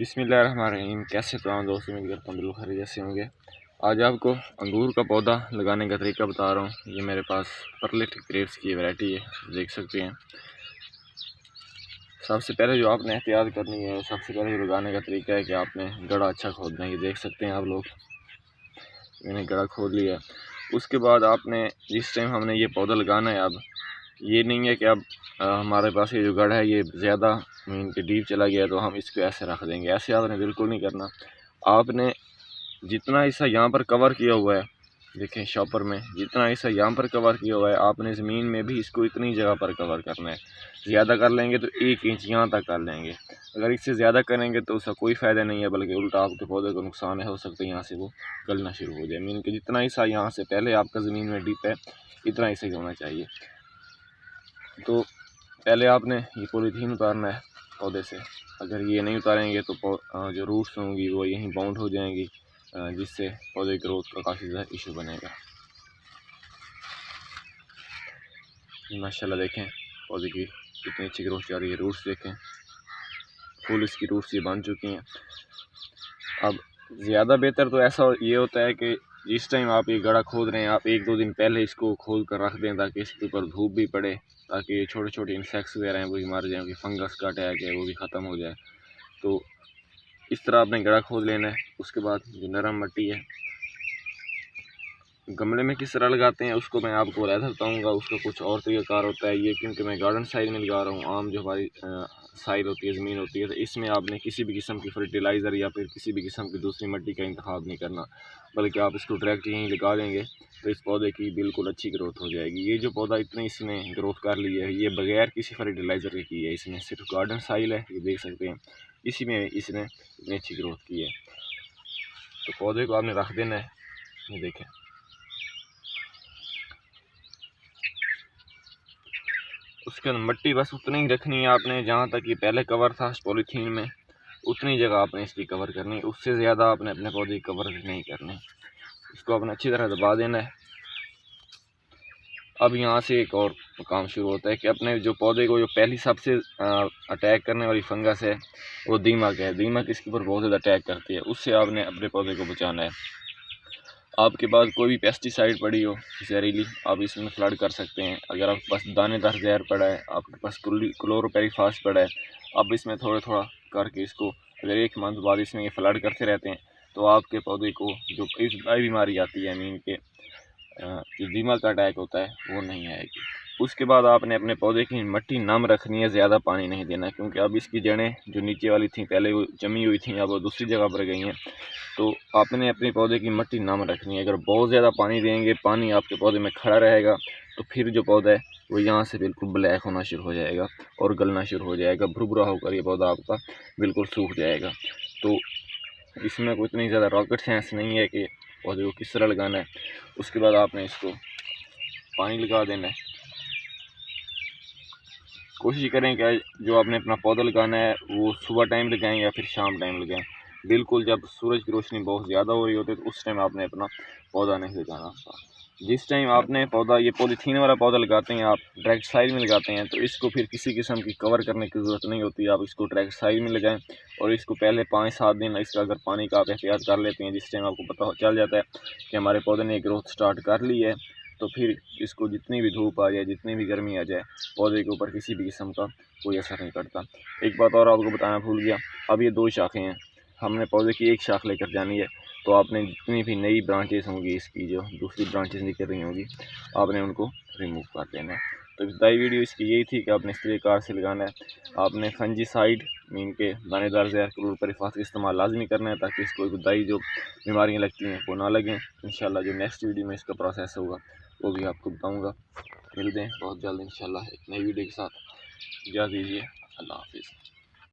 बिस्मिल्लाहिर्रहमानिर्रहीम। कैसे तमाम दोस्तों, उम्मीद करता हूँ बिल्कुल खैरियत से होंगे। आज आपको अंगूर का पौधा लगाने का तरीका बता रहा हूँ। ये मेरे पास परलेटिक ग्रेप्स की वैरायटी है, देख सकते हैं। सबसे पहले जो आपने एहतियात करनी है, सबसे पहले जो लगाने का तरीका है कि आपने गड़ा अच्छा खोदना है। ये देख सकते हैं आप लोग, मैंने गड़ा खोद लिया। उसके बाद आपने जिस टाइम हमने ये पौधा लगाना है, अब ये नहीं है कि अब हमारे पास ये जो गढ़ है ये ज़्यादा मीन के डीप चला गया तो हम इसको ऐसे रख देंगे। ऐसे आपने बिल्कुल नहीं करना। आपने जितना हिस्सा यहाँ पर कवर किया हुआ है, देखें शॉपर में जितना हिस्सा यहाँ पर कवर किया हुआ है, आपने ज़मीन में भी इसको इतनी जगह पर कवर करना है। ज़्यादा कर लेंगे तो 1 इंच यहाँ तक कर लेंगे। अगर इससे ज़्यादा करेंगे तो उसका कोई फ़ायदा नहीं है, बल्कि उल्टा आपके पौधे को नुकसान है, हो सकता है यहाँ से वो गलना शुरू हो जाए। मीन के जितना हिस्सा यहाँ से पहले आपका ज़मीन में डीप है, इतना हिस्सा होना चाहिए। तो पहले आपने ये पॉलीथीन उतारना है पौधे से। अगर ये नहीं उतारेंगे तो जो रूट्स होंगी वो यहीं बाउंड हो जाएंगी, जिससे पौधे ग्रोथ का काफ़ी ज़्यादा इशू बनेगा। माशाल्लाह देखें पौधे की कितनी अच्छी ग्रोथ जा रही है। रूट्स देखें, फुल इसकी रूट्स ये बन चुकी हैं। अब ज़्यादा बेहतर तो ऐसा ये होता है कि जिस टाइम आप ये गड़ा खोद रहे हैं, आप 1-2 दिन पहले इसको खोद कर रख दें, ताकि इसके ऊपर धूप भी पड़े, ताकि ये छोटे छोटे इंसेक्ट्स वगैरह हैं वो भी मर जाएँ, फंगस का अटैक है वो भी ख़त्म हो जाए। तो इस तरह आपने गड़ा खोद लेना है। उसके बाद जो नरम मिट्टी है, गमले में किस तरह लगाते हैं उसको मैं आपको अलग बताऊँगा। उसका कुछ और तरीक़ाकार होता है। ये क्योंकि मैं गार्डन साइड में लगा रहा हूँ, आम जो हमारी साइड होती है, ज़मीन होती है, तो इसमें आपने किसी भी किस्म की फर्टिलाइज़र या फिर किसी भी किस्म की दूसरी मिट्टी का इंतखाब नहीं करना, बल्कि आप इसको डायरेक्ट यहीं लगा देंगे तो इस पौधे की बिल्कुल अच्छी ग्रोथ हो जाएगी। ये जो पौधा इतनी इसने ग्रोथ कर ली है, ये बगैर किसी फर्टिलाइज़र के की है। इसमें सिर्फ गार्डन साइल है, ये देख सकते हैं, इसी में इसने इतनी अच्छी ग्रोथ की है। तो पौधे को आपने रख देना है। ये देखें, उसके अंदर मिट्टी बस उतनी ही रखनी है आपने जहाँ तक ये पहले कवर था पॉलीथीन में, उतनी जगह आपने इसकी कवर करनी है। उससे ज़्यादा आपने अपने पौधे की कवर नहीं करनी। इसको आपने अच्छी तरह दबा देना है। अब यहाँ से एक और काम शुरू होता है कि अपने जो पौधे को जो पहली सबसे अटैक करने वाली फंगस है वो दीमक है। दीमक इसके ऊपर बहुत ज़्यादा अटैक करती है, उससे आपने अपने पौधे को बचाना है। आपके पास कोई भी पेस्टिसाइड पड़ी हो जहरीली, आप इसमें फ्लड कर सकते हैं। अगर आपके पास दानेदार जहर पड़ा है, आपके पास क्लोरोपेरीफास पड़ा है, आप इसमें थोड़ा थोड़ा करके इसको अगर 1 मंथ बाद इसमें ये फ्लड करते रहते हैं तो आपके पौधे को जो बीमारी आती है, मीन के जो दीमक का अटैक होता है वो नहीं आएगी। उसके बाद आपने अपने पौधे की मिट्टी नम रखनी है, ज़्यादा पानी नहीं देना, क्योंकि अब इसकी जड़ें जो नीचे वाली थी पहले वो जमी हुई थी, अब वो दूसरी जगह पर गई हैं। तो आपने अपने पौधे की मिट्टी नम रखनी है। अगर बहुत ज़्यादा पानी देंगे, पानी आपके पौधे में खड़ा रहेगा, तो फिर जो पौधा है वो यहाँ से बिल्कुल ब्लैक होना शुरू हो जाएगा और गलना शुरू हो जाएगा। भुरभुरा होकर ये पौधा आपका बिल्कुल सूख जाएगा। तो इसमें कोई इतनी ज़्यादा रॉकेट साइंस नहीं है कि पौधे को किस तरह लगाना है। उसके बाद आपने इसको पानी लगा देना है। कोशिश करें कि जो आपने अपना पौधा लगाना है वो सुबह टाइम लगाएं या फिर शाम टाइम लगाएं। बिल्कुल जब सूरज की रोशनी बहुत ज़्यादा हो रही होती है तो उस टाइम आपने अपना पौधा नहीं लगाना होता। जिस टाइम आपने पौधा ये पॉलीथीन वाला पौधा लगाते हैं, आप डायरेक्ट साइड में लगाते हैं, तो इसको फिर किसी किस्म की कवर करने की ज़रूरत नहीं होती। आप इसको डायरेक्ट साइड में लगाएं और इसको पहले 5-7 दिन इसका अगर पानी का आप एहतियात कर लेते हैं, जिस टाइम आपको पता चल जाता है कि हमारे पौधे ने ग्रोथ स्टार्ट कर ली है, तो फिर इसको जितनी भी धूप आ जाए, जितनी भी गर्मी आ जाए, पौधे के ऊपर किसी भी किस्म का कोई असर नहीं पड़ता। एक बात और आपको बताना भूल गया, अब ये 2 शाखें हैं, हमने पौधे की 1 शाख लेकर जानी है। तो आपने जितनी भी नई ब्रांचेस होंगी, इसकी जो दूसरी ब्रांचेस निकल रही होंगी, आपने उनको रिमूव कर देना है। तो इब्तदाई वीडियो इसकी यही थी कि आपने इस तरीक़े से लगाना है। आपने फंजीसाइड मीन के दानेदार जहर क्लोरोपेरीफास का इस्तेमाल लाजमी करना है, ताकि इसको इब्तदाई जो बीमारियाँ लगती हैं वो ना लगें। इंशाल्लाह जो नेक्स्ट वीडियो में इसका प्रोसेस होगा वो भी आपको बताऊँगा। मिलते हैं बहुत जल्द इंशाल्लाह एक नई वीडियो के साथ। इजाज़त दीजिए, अल्लाह हाफ़िज़।